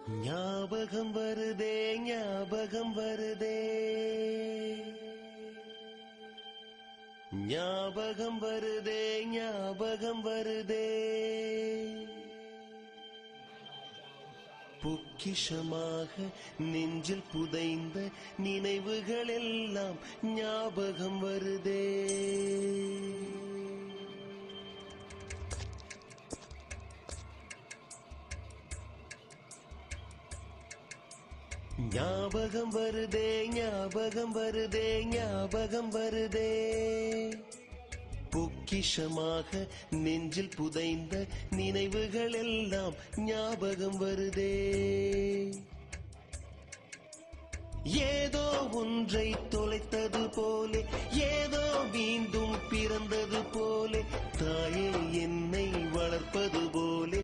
ஞாபகம் வருதே ஞாபகம் வருதே ஞாபகம் வருதே ஞாபகம் வருதே பொக்கிஷமாக நெஞ்சில் புதைந்த நினைவுகள் எல்லாம் ஞாபகம் வருதே. ஞாபகம் வருதே ஞாபகம் வருதே ஞாபகம் வருதே பொக்கிஷமாக நெஞ்சில் புதைந்த நினைவுகள் எல்லாம் ஞாபகம் வருதே. ஏதோ ஒன்றை தொலைத்தது போலே ஏதோ மீண்டும் பிறந்தது போலே தாயே என்னை வளர்ப்பது போலே